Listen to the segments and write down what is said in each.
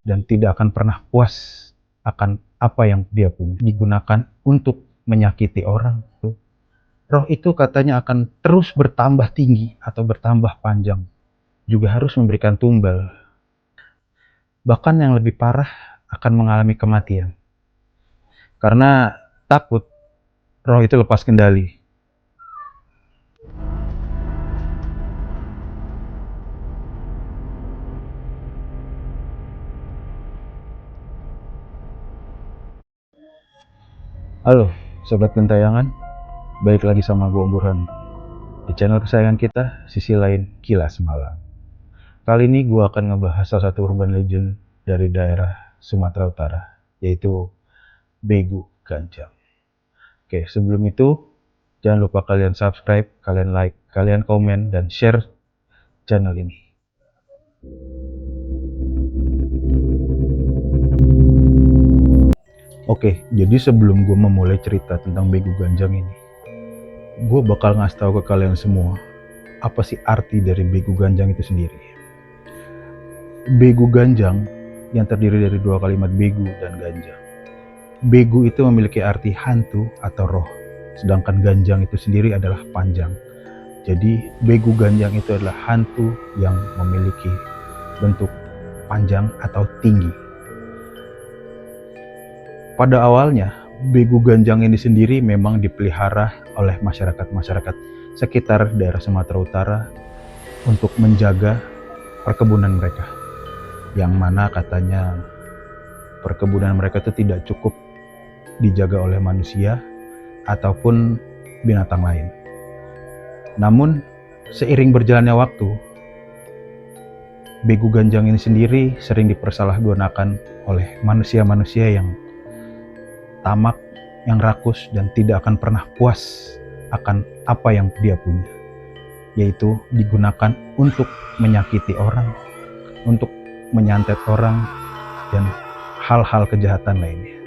dan tidak akan pernah puas akan apa yang dia punya. Digunakan untuk menyakiti orang. Roh itu katanya akan terus bertambah tinggi atau bertambah panjang. Juga harus memberikan tumbal. Bahkan yang lebih parah akan mengalami kematian. Karena takut roh itu lepas kendali. Halo, Sobat Gentayangan. Balik lagi sama gue Burhan. Di channel kesayangan kita, sisi lain Kilas Malam. Kali ini gue akan ngebahas salah satu urban legend dari daerah Sumatera Utara, yaitu Begu Ganjang. Oke, sebelum itu, jangan lupa kalian subscribe, kalian like, kalian komen, dan share channel ini. Oke, jadi sebelum gue memulai cerita tentang Begu Ganjang ini, gue bakal ngasih tahu ke kalian semua, apa sih arti dari Begu Ganjang itu sendiri. Begu Ganjang yang terdiri dari dua kalimat begu dan ganjang. Begu itu memiliki arti hantu atau roh, sedangkan ganjang itu sendiri adalah panjang. Jadi Begu Ganjang itu adalah hantu yang memiliki bentuk panjang atau tinggi. Pada awalnya, Begu Ganjang ini sendiri memang dipelihara oleh masyarakat-masyarakat sekitar daerah Sumatera Utara untuk menjaga perkebunan mereka. Yang mana katanya perkebunan mereka itu tidak cukup dijaga oleh manusia ataupun binatang lain. Namun, seiring berjalannya waktu, Begu Ganjang ini sendiri sering dipersalahgunakan oleh manusia-manusia yang tamak, yang rakus, dan tidak akan pernah puas akan apa yang dia punya, yaitu digunakan untuk menyakiti orang, untuk menyantet orang, dan hal-hal kejahatan lainnya.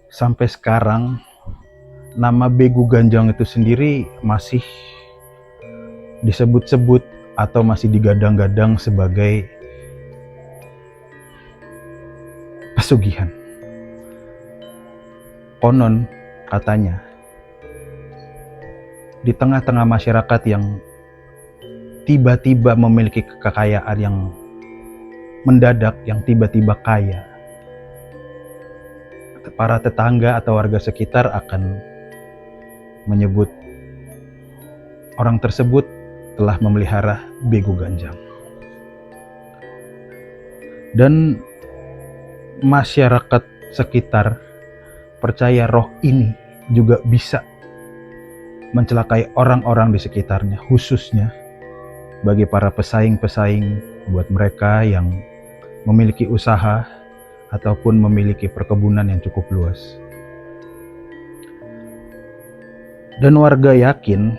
Sampai sekarang, nama Begu Ganjang itu sendiri masih disebut-sebut atau masih digadang-gadang sebagai pesugihan. Konon katanya, di tengah-tengah masyarakat yang tiba-tiba memiliki kekayaan yang mendadak, yang tiba-tiba kaya, para tetangga atau warga sekitar akan menyebut orang tersebut telah memelihara Begu Ganjang. Dan masyarakat sekitar percaya roh ini juga bisa mencelakai orang-orang di sekitarnya, khususnya bagi para pesaing-pesaing buat mereka yang memiliki usaha ataupun memiliki perkebunan yang cukup luas. Dan warga yakin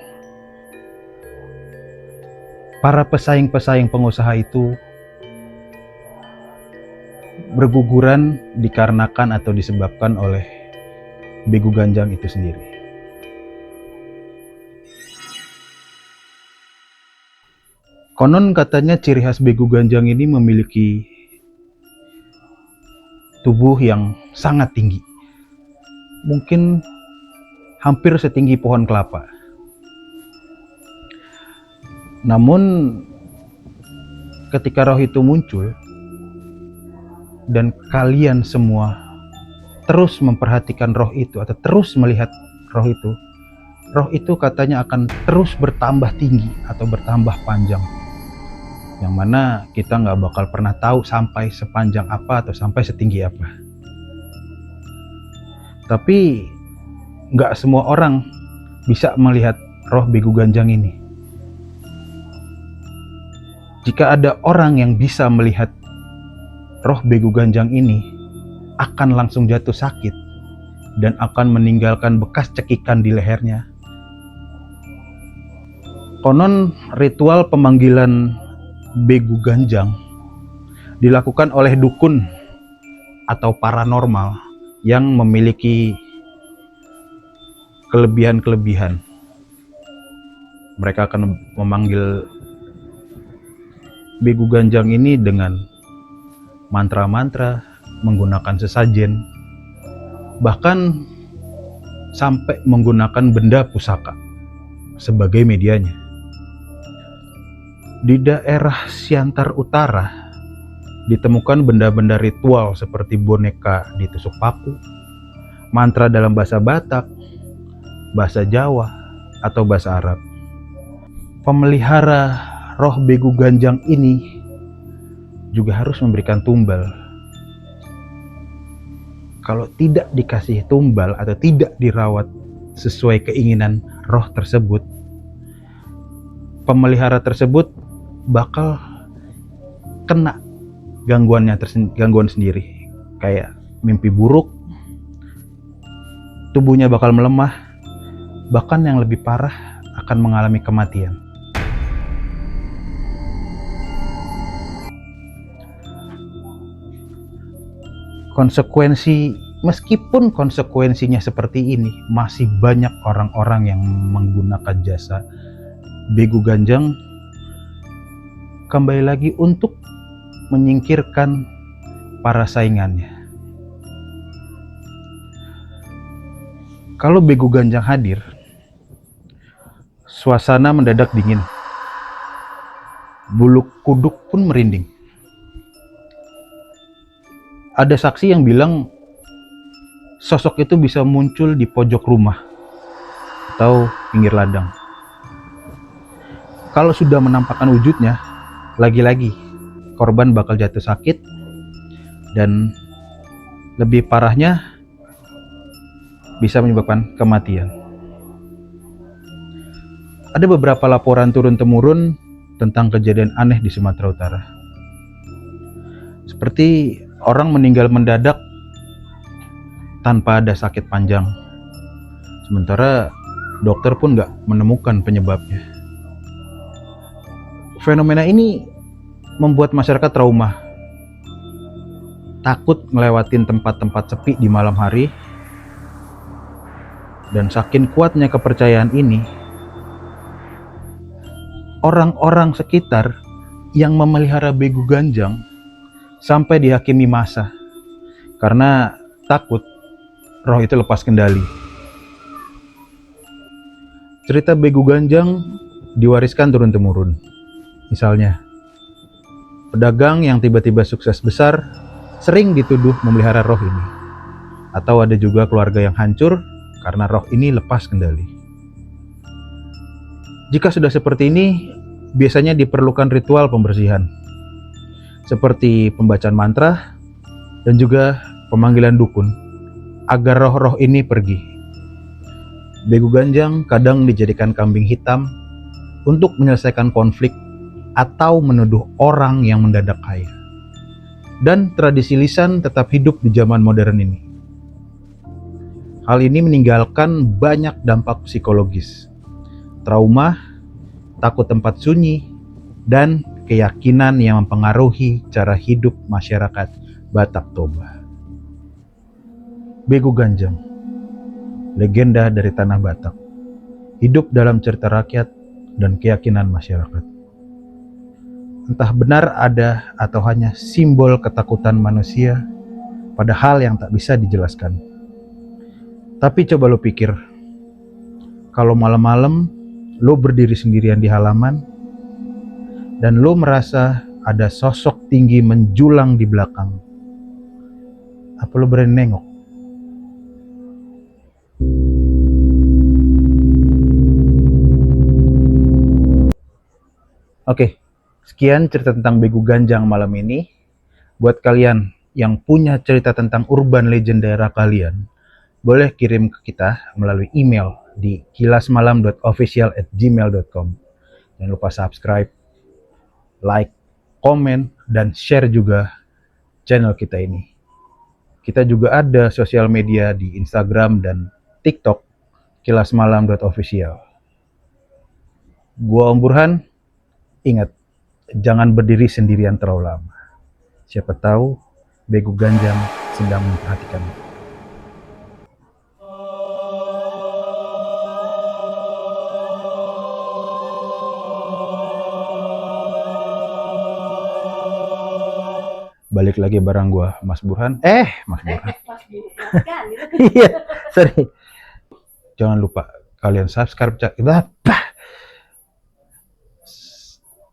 para pesaing-pesaing pengusaha itu berguguran dikarenakan atau disebabkan oleh Begu Ganjang itu sendiri. Konon katanya ciri khas Begu Ganjang ini memiliki tubuh yang sangat tinggi, mungkin hampir setinggi pohon kelapa. Namun ketika roh itu muncul dan kalian semua terus memperhatikan roh itu atau terus melihat roh itu katanya akan terus bertambah tinggi atau bertambah panjang, yang mana kita nggak bakal pernah tahu sampai sepanjang apa atau sampai setinggi apa. Tapi nggak semua orang bisa melihat roh Begu Ganjang ini. Jika ada orang yang bisa melihat roh Begu Ganjang ini, akan langsung jatuh sakit dan akan meninggalkan bekas cekikan di lehernya. Konon ritual pemanggilan Begu Ganjang dilakukan oleh dukun atau paranormal yang memiliki kelebihan-kelebihan. Mereka akan memanggil Begu Ganjang ini dengan mantra-mantra, menggunakan sesajen, bahkan sampai menggunakan benda pusaka sebagai medianya. Di daerah Siantar Utara ditemukan benda-benda ritual seperti boneka ditusuk paku, mantra dalam bahasa Batak, bahasa Jawa, atau bahasa Arab. Pemelihara roh Begu Ganjang ini juga harus memberikan tumbal. Kalau tidak dikasih tumbal atau tidak dirawat sesuai keinginan roh tersebut, pemelihara tersebut bakal kena gangguan sendiri, kayak mimpi buruk, tubuhnya bakal melemah, bahkan yang lebih parah akan mengalami kematian. Meskipun konsekuensinya seperti ini, masih banyak orang-orang yang menggunakan jasa Begu Ganjang kembali lagi untuk menyingkirkan para saingannya. Kalau Begu Ganjang hadir, suasana mendadak dingin. Bulu kuduk pun merinding. Ada saksi yang bilang sosok itu bisa muncul di pojok rumah atau pinggir ladang. Kalau sudah menampakkan wujudnya, lagi-lagi korban bakal jatuh sakit, dan lebih parahnya bisa menyebabkan kematian. Ada beberapa laporan turun-temurun tentang kejadian aneh di Sumatera Utara. Seperti orang meninggal mendadak tanpa ada sakit panjang, sementara dokter pun nggak menemukan penyebabnya. Fenomena ini membuat masyarakat trauma, takut ngelewatin tempat-tempat sepi di malam hari, dan saking kuatnya kepercayaan ini, orang-orang sekitar yang memelihara Begu Ganjang sampai dihakimi massa karena takut roh itu lepas kendali. Cerita Begu Ganjang diwariskan turun-temurun. Misalnya, pedagang yang tiba-tiba sukses besar sering dituduh memelihara roh ini. Atau ada juga keluarga yang hancur karena roh ini lepas kendali. Jika sudah seperti ini, biasanya diperlukan ritual pembersihan, seperti pembacaan mantra dan juga pemanggilan dukun, agar roh-roh ini pergi. Begu Ganjang kadang dijadikan kambing hitam untuk menyelesaikan konflik atau menuduh orang yang mendadak kaya. Dan tradisi lisan tetap hidup di zaman modern ini. Hal ini meninggalkan banyak dampak psikologis, trauma, takut tempat sunyi, dan keyakinan yang mempengaruhi cara hidup masyarakat Batak Toba. Begu Ganjang, legenda dari tanah Batak, hidup dalam cerita rakyat dan keyakinan masyarakat. Entah benar ada atau hanya simbol ketakutan manusia pada hal yang tak bisa dijelaskan. Tapi coba lo pikir, kalau malam-malam lo berdiri sendirian di halaman dan lo merasa ada sosok tinggi menjulang di belakang, apa lo berani nengok? Oke, sekian cerita tentang Begu Ganjang malam ini. Buat kalian yang punya cerita tentang urban legend daerah kalian, boleh kirim ke kita melalui email di kilasmalam.official@gmail.com. Jangan lupa subscribe, like, komen, dan share juga channel kita ini. Kita juga ada sosial media di Instagram dan TikTok, kilasmalam.official. Gua Om Burhan, ingat, jangan berdiri sendirian terlalu lama. Siapa tahu Begu Ganjang sedang memperhatikanmu. Balik lagi bareng gua Mas Burhan. Mas Burhan. Mas bukan gitu. Iya, sorry. Jangan lupa kalian subscribe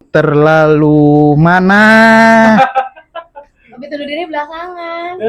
terlalu mana. Tapi tuh diri belakangan.